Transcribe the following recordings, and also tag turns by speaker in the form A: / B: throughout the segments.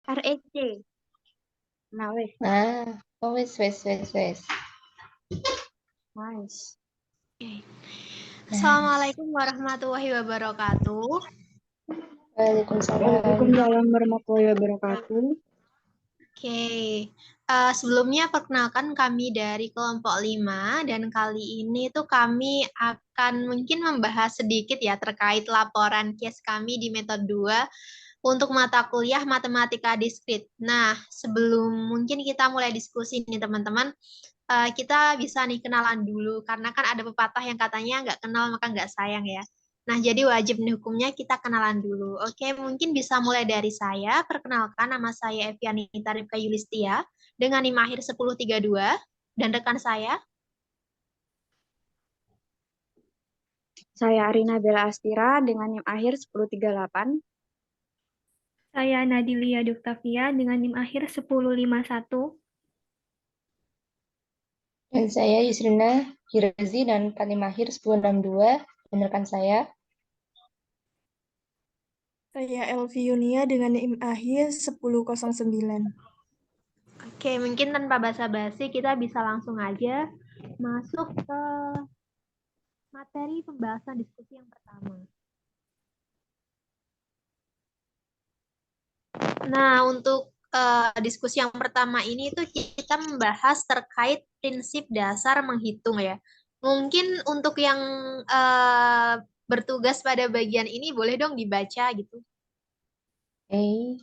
A: REC. Nah, weh.
B: Nah, oh wes.
A: Nice.
B: Nah,
C: Assalamualaikum warahmatullahi wabarakatuh.
B: Waalaikumsalam.
A: Waalaikumsalam warahmatullahi wabarakatuh.
C: Oke, sebelumnya perkenalkan kami dari kelompok 5 dan kali ini tuh kami akan mungkin membahas sedikit ya terkait laporan case kami di metode 2 untuk mata kuliah matematika diskrit. Nah, sebelum mungkin kita mulai diskusi nih teman-teman, kita bisa nih kenalan dulu karena kan ada pepatah yang katanya nggak kenal maka nggak sayang ya. Nah, jadi wajib nih hukumnya kita kenalan dulu. Oke, mungkin bisa mulai dari saya. Perkenalkan, nama saya Evianita Rifka Yulistia dengan NIM akhir 1032 dan rekan saya.
A: Saya Arina Bella Astira dengan NIM akhir 1038.
D: Saya Nadilia Duktavia dengan NIM akhir 1051.
B: Dan saya Yusrina Hirazi dan Patim akhir 1062. Dan rekan saya.
E: Saya Elvi Yunia dengan NIM akhir 1009.
C: Oke, mungkin tanpa basa-basi kita bisa langsung aja masuk ke materi pembahasan diskusi yang pertama. Nah, untuk diskusi yang pertama ini tuh kita membahas terkait prinsip dasar menghitung ya. Mungkin untuk yang bertugas pada bagian ini boleh dong dibaca gitu.
B: Oke.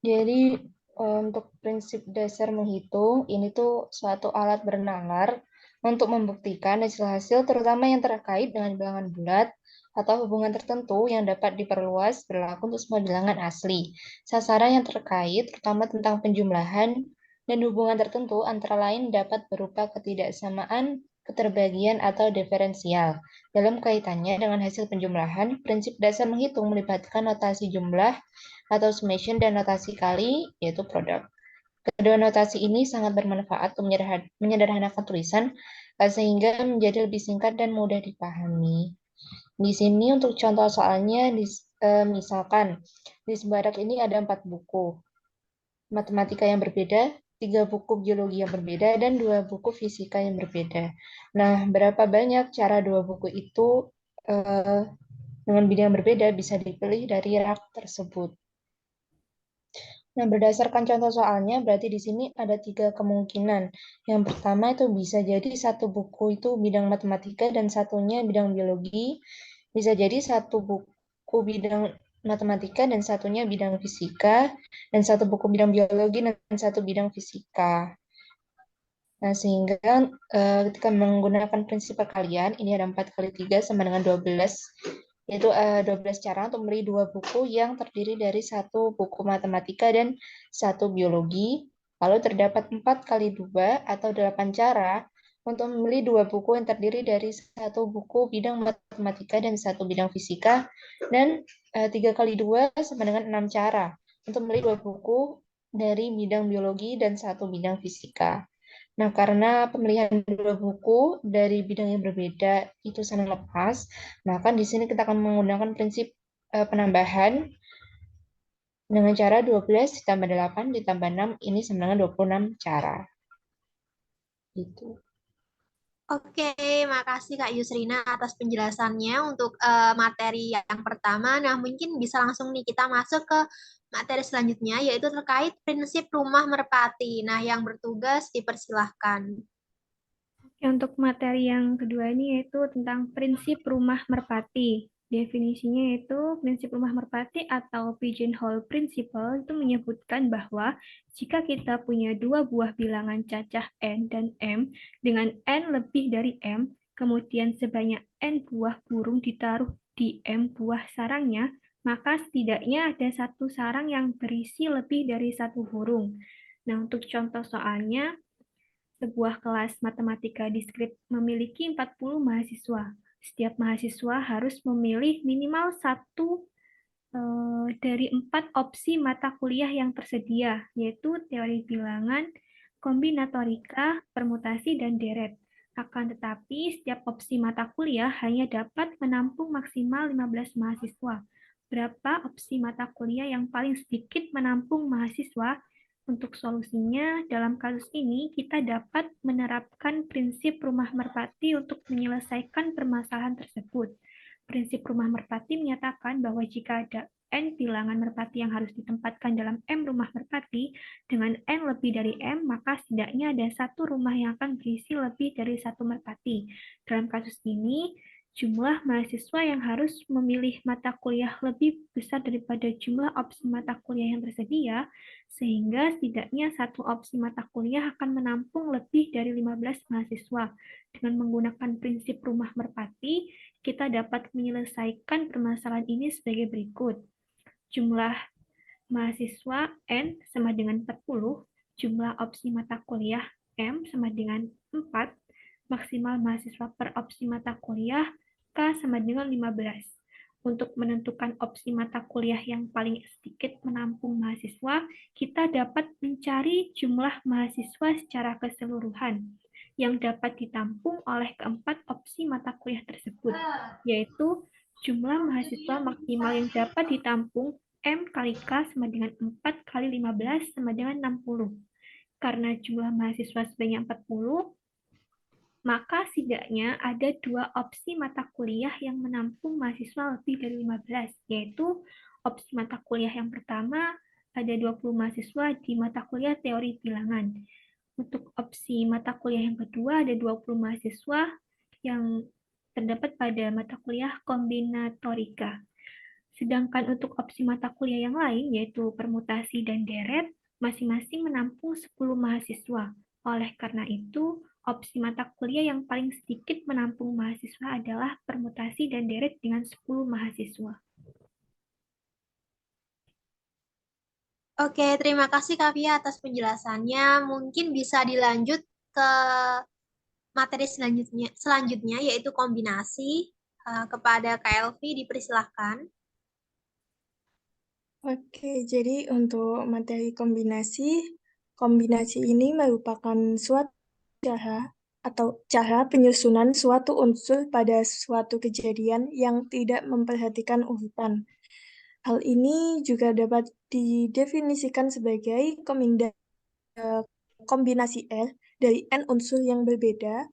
B: Jadi untuk prinsip dasar menghitung ini tuh suatu alat bernalar untuk membuktikan hasil-hasil terutama yang terkait dengan bilangan bulat atau hubungan tertentu yang dapat diperluas berlaku untuk semua bilangan asli. Sasaran yang terkait terutama tentang penjumlahan dan hubungan tertentu antara lain dapat berupa ketidaksamaan, keterbagian, atau diferensial. Dalam kaitannya dengan hasil penjumlahan, prinsip dasar menghitung melibatkan notasi jumlah atau summation dan notasi kali, yaitu produk. Kedua notasi ini sangat bermanfaat untuk menyederhanakan tulisan sehingga menjadi lebih singkat dan mudah dipahami. Di sini untuk contoh soalnya, misalkan di Sebarak ini ada 4 buku matematika yang berbeda, 3 buku biologi yang berbeda, dan 2 buku fisika yang berbeda. Nah, berapa banyak cara 2 buku itu dengan bidang berbeda bisa dipilih dari rak tersebut. Nah, berdasarkan contoh soalnya, berarti di sini ada 3 kemungkinan. Yang pertama itu bisa jadi satu buku itu bidang matematika dan satunya bidang biologi. Bisa jadi satu buku bidang matematika dan satunya bidang fisika, dan satu buku bidang biologi dan satu bidang fisika. Nah, sehingga ketika menggunakan prinsip perkalian, ini ada 4 kali 3 sama dengan 12, yaitu 12 cara untuk membeli 2 buku yang terdiri dari satu buku matematika dan satu biologi. Lalu terdapat 4 kali 2 atau 8 cara untuk membeli 2 buku yang terdiri dari satu buku bidang matematika dan satu bidang fisika. Dan 3 kali 2 sama dengan 6 cara untuk membeli 2 buku dari bidang biologi dan satu bidang fisika. Nah, karena pemilihan 2 buku dari bidang yang berbeda itu sangat lepas, maka di sini kita akan menggunakan prinsip penambahan dengan cara 12 ditambah 8 ditambah 6, ini sama dengan 26 cara. Gitu.
C: Oke, makasih Kak Yusrina atas penjelasannya untuk materi yang pertama. Nah, mungkin bisa langsung nih kita masuk ke materi selanjutnya, yaitu terkait prinsip rumah merpati. Nah, yang bertugas dipersilahkan.
D: Untuk materi yang kedua ini yaitu tentang prinsip rumah merpati. Definisinya yaitu prinsip rumah merpati atau pigeonhole principle itu menyebutkan bahwa jika kita punya dua buah bilangan cacah n dan m dengan n lebih dari m, kemudian sebanyak n buah burung ditaruh di m buah sarangnya, maka setidaknya ada satu sarang yang berisi lebih dari satu burung. Nah, untuk contoh soalnya, sebuah kelas matematika diskrit memiliki 40 mahasiswa. Setiap mahasiswa harus memilih minimal satu dari 4 opsi mata kuliah yang tersedia, yaitu teori bilangan, kombinatorika, permutasi, dan deret. Akan tetapi, setiap opsi mata kuliah hanya dapat menampung maksimal 15 mahasiswa. berapa opsi mata kuliah yang paling sedikit menampung mahasiswa. Untuk solusinya, dalam kasus ini kita dapat menerapkan prinsip rumah merpati untuk menyelesaikan permasalahan tersebut. Prinsip rumah merpati menyatakan bahwa jika ada N bilangan merpati yang harus ditempatkan dalam M rumah merpati, dengan N lebih dari M, maka setidaknya ada satu rumah yang akan berisi lebih dari satu merpati. Dalam kasus ini, jumlah mahasiswa yang harus memilih mata kuliah lebih besar daripada jumlah opsi mata kuliah yang tersedia, sehingga setidaknya satu opsi mata kuliah akan menampung lebih dari 15 mahasiswa. Dengan menggunakan prinsip rumah merpati, kita dapat menyelesaikan permasalahan ini sebagai berikut. Jumlah mahasiswa N sama dengan 40, jumlah opsi mata kuliah M sama dengan 4, maksimal mahasiswa per opsi mata kuliah K sama dengan 15. Untuk menentukan opsi mata kuliah yang paling sedikit menampung mahasiswa, kita dapat mencari jumlah mahasiswa secara keseluruhan yang dapat ditampung oleh keempat opsi mata kuliah tersebut, yaitu jumlah mahasiswa maksimal yang dapat ditampung M kali K sama dengan 4 kali 15 sama dengan 60. Karena jumlah mahasiswa sebanyak 40, maka setidaknya ada dua opsi mata kuliah yang menampung mahasiswa lebih dari 15, yaitu opsi mata kuliah yang pertama ada 20 mahasiswa di mata kuliah teori bilangan. Untuk opsi mata kuliah yang kedua ada 20 mahasiswa yang terdapat pada mata kuliah kombinatorika. Sedangkan untuk opsi mata kuliah yang lain, yaitu permutasi dan deret, masing-masing menampung 10 mahasiswa. Oleh karena itu, opsi mata kuliah yang paling sedikit menampung mahasiswa adalah permutasi dan deret dengan 10 mahasiswa.
C: Oke, terima kasih Kak Via atas penjelasannya. Mungkin bisa dilanjut ke materi selanjutnya yaitu kombinasi. Kepada Kak Elvi dipersilahkan.
E: Oke, jadi untuk materi kombinasi ini merupakan suatu cara penyusunan suatu unsur pada suatu kejadian yang tidak memperhatikan urutan. Hal ini juga dapat didefinisikan sebagai kombinasi R dari N unsur yang berbeda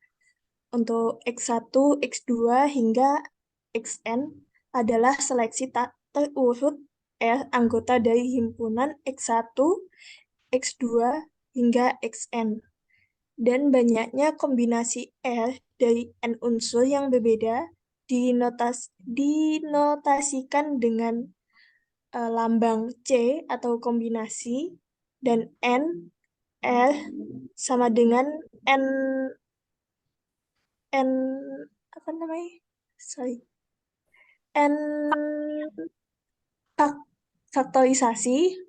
E: untuk X1, X2, hingga Xn adalah seleksi tak terurut R anggota dari himpunan X1, X2, hingga Xn. Dan banyaknya kombinasi R dari N unsur yang berbeda dinotasikan dengan lambang C atau kombinasi, dan N, R sama dengan N apa namanya? N faktorisasi,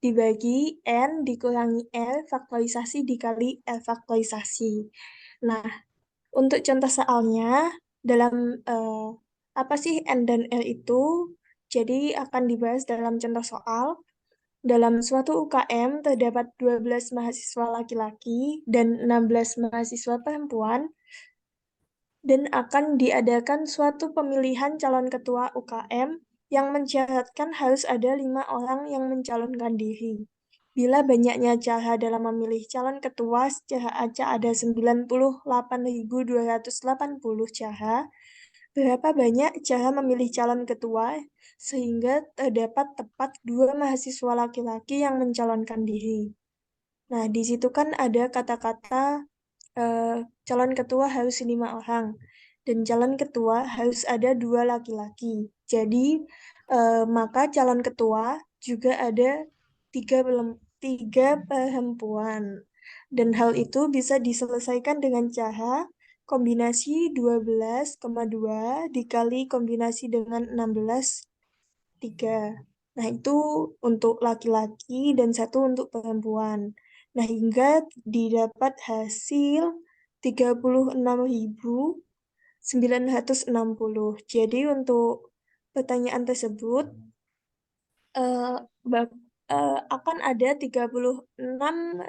E: dibagi N dikurangi R faktorisasi dikali R faktorisasi. Nah, untuk contoh soalnya, dalam apa sih N dan R itu? Jadi akan dibahas dalam contoh soal. Dalam suatu UKM terdapat 12 mahasiswa laki-laki dan 16 mahasiswa perempuan, dan akan diadakan suatu pemilihan calon ketua UKM yang mensyaratkan harus ada 5 orang yang mencalonkan diri. Bila banyaknya cara dalam memilih calon ketua secara acak ada 98.280 cara, berapa banyak cara memilih calon ketua sehingga terdapat tepat 2 mahasiswa laki-laki yang mencalonkan diri. Nah, di situ kan ada kata-kata calon ketua harus 5 orang dan calon ketua harus ada 2 laki-laki. Jadi maka calon ketua juga ada 3 perempuan. Dan hal itu bisa diselesaikan dengan cara kombinasi 12,2 dikali kombinasi dengan 16,3. Nah, itu untuk laki-laki dan 1 untuk perempuan. Nah, hingga didapat hasil 36.960. Jadi untuk pertanyaan tersebut akan ada 36.960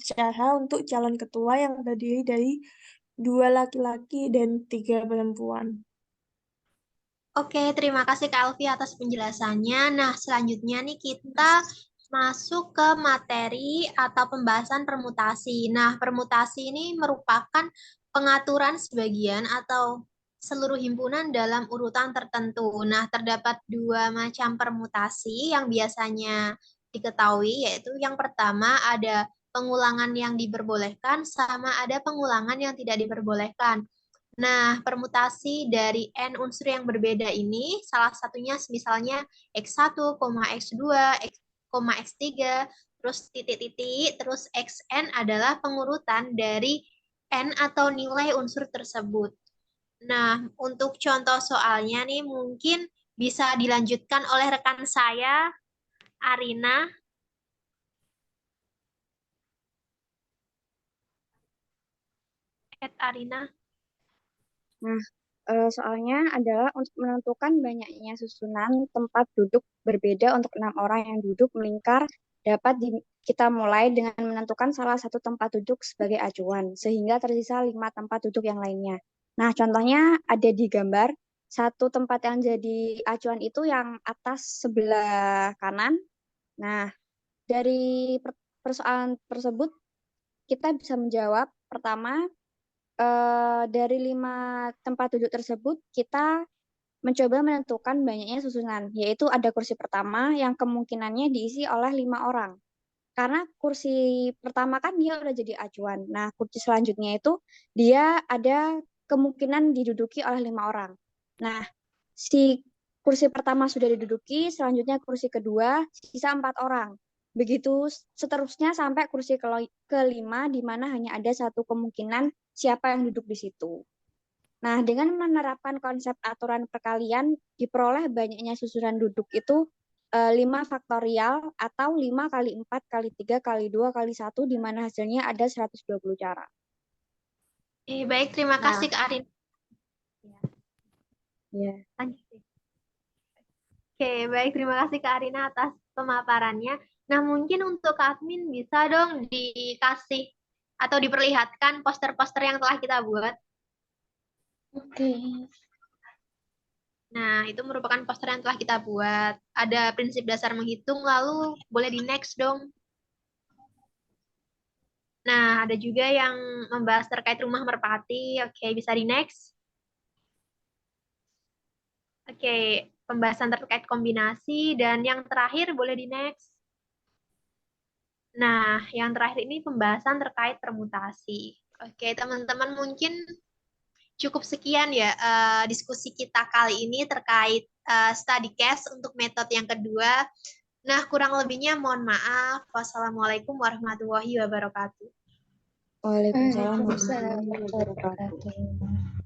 E: cara untuk calon ketua yang terdiri dari 2 laki-laki dan 3 perempuan.
C: Oke, terima kasih Kak Elvi atas penjelasannya. Nah, selanjutnya nih kita masuk ke materi atau pembahasan permutasi. Nah, permutasi ini merupakan pengaturan sebagian atau seluruh himpunan dalam urutan tertentu. Nah, terdapat dua macam permutasi yang biasanya diketahui, yaitu yang pertama ada pengulangan yang diperbolehkan sama ada pengulangan yang tidak diperbolehkan. Nah, permutasi dari N unsur yang berbeda ini, salah satunya misalnya X1, X2, X3, terus titik-titik, terus XN adalah pengurutan dari N atau nilai unsur tersebut. Nah, untuk contoh soalnya nih mungkin bisa dilanjutkan oleh rekan saya, Arina. Arina.
A: Nah, soalnya adalah untuk menentukan banyaknya susunan tempat duduk berbeda untuk 6 orang yang duduk melingkar dapat kita mulai dengan menentukan salah satu tempat duduk sebagai acuan, sehingga tersisa 5 tempat duduk yang lainnya. Nah, contohnya ada di gambar, satu tempat yang jadi acuan itu yang atas sebelah kanan. Nah, dari persoalan tersebut, kita bisa menjawab, pertama, dari 5 tempat duduk tersebut, kita mencoba menentukan banyaknya susunan, yaitu ada kursi pertama yang kemungkinannya diisi oleh 5 orang. Karena kursi pertama kan dia udah jadi acuan. Nah, kursi selanjutnya itu dia ada kemungkinan diduduki oleh 5 orang. Nah, si kursi pertama sudah diduduki, selanjutnya kursi kedua, sisa 4 orang. Begitu seterusnya sampai kursi kelima, di mana hanya ada satu kemungkinan siapa yang duduk di situ. Nah, dengan menerapkan konsep aturan perkalian, diperoleh banyaknya susunan duduk itu 5 faktorial atau 5 kali 4 kali 3 kali 2 kali 1, di mana hasilnya ada 120 cara.
C: Baik, terima kasih Kak Arina.
A: Ya.
C: Lanjut. Oke, baik. Terima kasih Kak Arina atas pemaparannya. Nah, mungkin untuk Kak admin bisa dong dikasih atau diperlihatkan poster-poster yang telah kita buat.
B: Oke.
C: Nah, itu merupakan poster yang telah kita buat. Ada prinsip dasar menghitung, lalu boleh di next dong. Nah, ada juga yang membahas terkait rumah merpati. Oke, bisa di next. Oke, pembahasan terkait kombinasi. Dan yang terakhir boleh di next. Nah, yang terakhir ini pembahasan terkait permutasi. Oke, teman-teman mungkin cukup sekian ya diskusi kita kali ini terkait study case untuk metode yang kedua. Nah, kurang lebihnya mohon maaf. Wassalamualaikum warahmatullahi wabarakatuh.
A: Waalaikumsalam
B: Waalaikumsalam
A: warahmatullahi wabarakatuh.
B: warahmatullahi wabarakatuh.